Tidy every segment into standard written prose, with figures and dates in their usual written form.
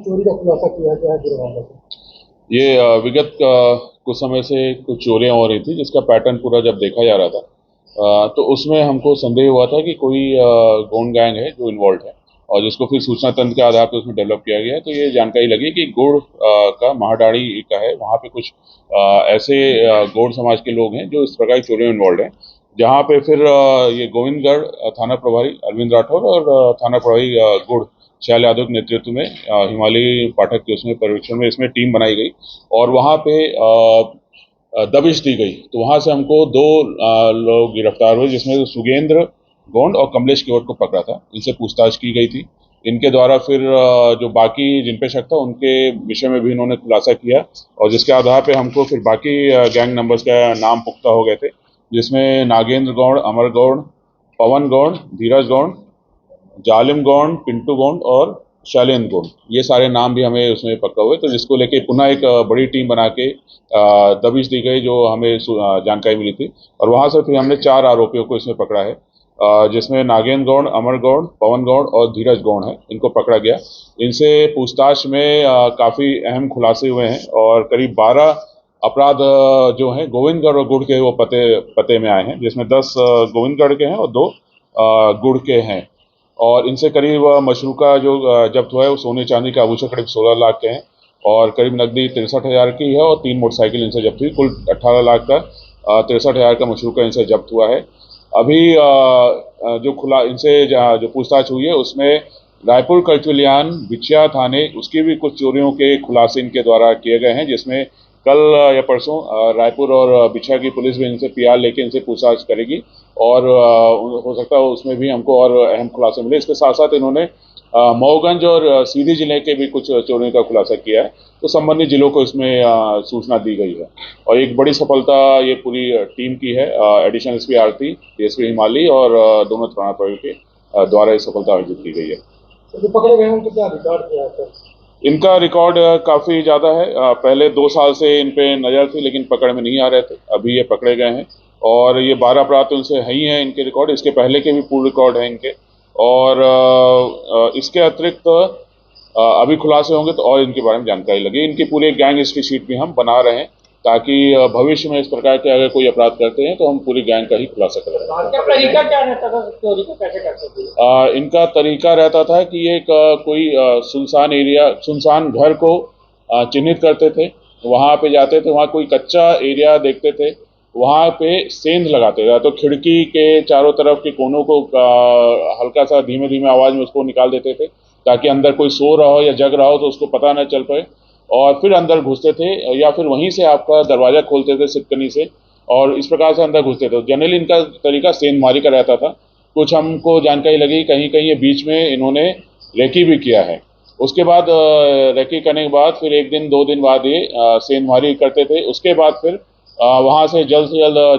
चोरी का खुलासा किया गया है गिरवाने से। ये विगत कुछ समय से कुछ चोरियां हो रही थी, जिसका पैटर्न पूरा जब देखा जा रहा था तो उसमें हमको संदेह हुआ था कि कोई गोंड गैंग है जो इन्वॉल्व है, और जिसको फिर सूचना तंत्र के आधार पर उसमें डेवलप किया गया है। तो ये जानकारी लगी कि गुड़ का महाडाड़ी का है, वहाँ पे कुछ ऐसे गौड़ समाज के लोग हैं जो इस प्रकार की चोरियों में इन्वॉल्व हैं। जहाँ पे फिर ये गोविंदगढ़ थाना प्रभारी अरविंद राठौर और थाना प्रभारी गुड़ शैल यादव के नेतृत्व में हिमालय पाठक के उसमें पर्यवेक्षण में इसमें टीम बनाई गई और वहाँ पे दबिश दी गई। तो वहां से हमको दो लोग गिरफ्तार हुए, जिसमें सुगेंद्र गोंड और कमलेश केवट को पकड़ा था। इनसे पूछताछ की गई थी। इनके द्वारा फिर जो बाकी जिन पे शक था उनके विषय में भी इन्होंने खुलासा किया, और जिसके आधार पे हमको फिर बाकी गैंग नंबर्स का नाम पुख्ता हो गए थे, जिसमें नागेंद्र गौड़, अमर गौड़, पवन गौड़, धीरज गौड़, जालिम गोंड, पिंटू गोंड और शैलेंद्र गोंड, ये सारे नाम भी हमें उसमें पक्का हुए। तो जिसको लेके पुनः एक बड़ी टीम बना के दबिश दी गई, जो हमें जानकारी मिली थी। और वहां से फिर हमने 4 आरोपियों को इसमें पकड़ा है, जिसमें नागेंद्र गौड़, अमर गौड़, पवन गौड़ और धीरज गौड़ है। इनको पकड़ा गया। इनसे पूछताछ में काफी अहम खुलासे हुए हैं, और करीब 12 अपराध जो हैं गोविंदगढ़ और गुड़ के वो पते पते में आए हैं, जिसमें 10 गोविंदगढ़ के हैं और 2 गुड़ के हैं। और इनसे करीब मशरूका जो जब्त हुआ है वो सोने चांदी का आभूषण करीब 16 लाख के हैं, और करीब नकदी 63,000 की है, और 3 मोटरसाइकिल इनसे जब्त हुई। कुल 18 लाख का 63,000 का मशरूका इनसे जब्त हुआ है। अभी जो खुला इनसे जो पूछताछ हुई है उसमें रायपुर कचुलियान बिछिया थाने उसकी भी कुछ चोरियों के खुलासे इनके द्वारा किए गए हैं, जिसमें कल या परसों रायपुर और बिछिया की पुलिस भी इनसे पीआर लेके इनसे पूछताछ करेगी, और हो सकता है उसमें भी हमको और अहम खुलासे मिले। इसके साथ साथ इन्होंने मऊगंज और सीधी जिले के भी कुछ चोरियों का खुलासा किया है। तो संबंधित जिलों को इसमें सूचना दी गई है, और एक बड़ी सफलता ये पूरी टीम की है। एडिशनल एसपी आरती, डीएसपी हिमाली और दोनों थाना प्रभारी के द्वारा ये सफलता अर्जित की गई है। जो पकड़े गए हैं उनके क्या रिकॉर्ड किया है सर? इनका रिकॉर्ड काफी ज्यादा है। पहले 2 साल से इन पे नजर थी, लेकिन पकड़ में नहीं आ रहे थे। अभी ये पकड़े गए हैं, और ये 12 अपराध तो इनसे है ही हैं इनके रिकॉर्ड। इसके पहले के भी पूर्ण रिकॉर्ड हैं इनके, और इसके अतिरिक्त अभी खुलासे होंगे तो और इनके बारे में जानकारी लगी। इनकी पूरी गैंग हिस्ट्री शीट भी हम बना रहे हैं, ताकि भविष्य में इस प्रकार के अगर कोई अपराध करते हैं तो हम पूरी गैंग का ही खुलासा करें। क्या तरीका क्या रहता था चोरी को कैसे करते थे? इनका तरीका रहता था कि एक कोई सुनसान एरिया, सुनसान घर को चिन्हित करते थे। वहां पे जाते थे, वहां कोई कच्चा एरिया देखते थे, वहां पे सेंध लगाते थे। तो खिड़की के चारों तरफ के कोनों को हल्का सा धीमे धीमे आवाज में उसको निकाल देते थे, ताकि अंदर कोई सो रहा हो या जग रहा हो तो उसको पता न चल पाए। और फिर अंदर घुसते थे, या फिर वहीं से आपका दरवाजा खोलते थे सिटकनी से, और इस प्रकार से अंदर घुसते थे। जनरली इनका तरीका सेंधमारी का रहता था। कुछ हमको जानकारी लगी कहीं कहीं ये बीच में इन्होंने रेकी भी किया है। उसके बाद रेकी करने के बाद फिर 1 दिन 2 दिन बाद ये सेंधमारी करते थे। उसके बाद फिर वहां से जल्द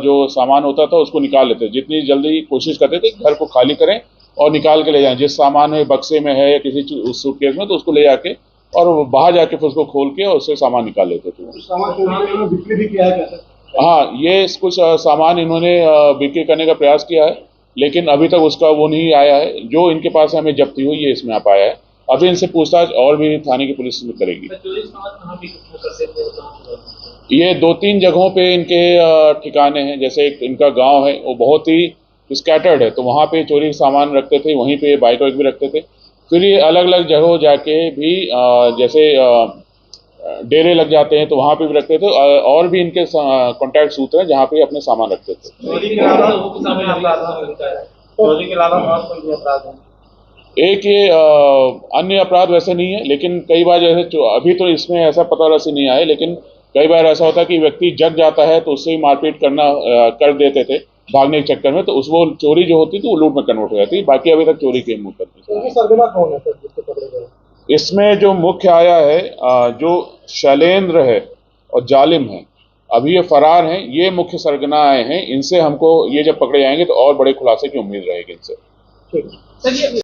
जो सामान होता था उसको निकाल लेते। जितनी जल्दी कोशिश करते थे घर को खाली करें और निकाल के ले जाएं। जिस सामान में बक्से में है या किसी सूटकेस में, तो उसको ले जाके और बाहर जाके फिर उसको खोल के और उससे सामान निकाल लेते थे। सामान चोरी में बिक्री भी किया है क्या सर? हाँ, ये कुछ सामान इन्होंने बिक्री करने का प्रयास किया है, लेकिन अभी तक उसका वो नहीं आया है। जो इनके पास हमें जब्ती हुई है इसमें आ पाया है। अभी इनसे पूछताछ और भी थाने की पुलिस में करेगी। ये 2-3 जगहों पे इनके ठिकाने हैं। जैसे एक इनका गांव है, वो बहुत ही स्कैटर्ड है, तो वहां पे चोरी के सामान रखते थे, वहीं पे बाइक वाइक भी रखते थे। फिर ये अलग अलग जगहों जाके भी जैसे डेरे लग जाते हैं तो वहां पे भी रखते थे, और भी इनके कॉन्टैक्ट सूत्र हैं जहाँ पे अपने सामान रखते थे। चोरी के अलावा चोरी के अलावा और कोई भी अपराध है? एक ये अन्य अपराध वैसे नहीं है, लेकिन कई बार जैसे अभी तो इसमें ऐसा पता वैसे नहीं आया, लेकिन कई बार ऐसा होता है कि व्यक्ति जग जाता है तो उससे ही मारपीट करना कर देते थे भागने के चक्कर में। तो उस वो चोरी जो होती थी वो लूट में कन्वर्ट हो जाती। बाकी अभी तक चोरी के मुकदमे। इनकी सरगना कौन है सर जिसको पकड़े गए? इसमें जो मुख्य आया है जो शैलेंद्र है और जालिम है, अभी ये फरार हैं। ये मुख्य सरगना आए हैं। इनसे हमको ये जब पकड़े जाएंगे तो और बड़े खुलासे की उम्मीद रहेगी इनसे। ठीक।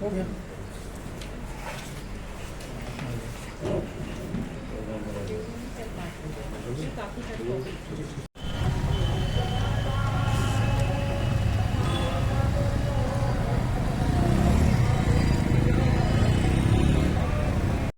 हो गया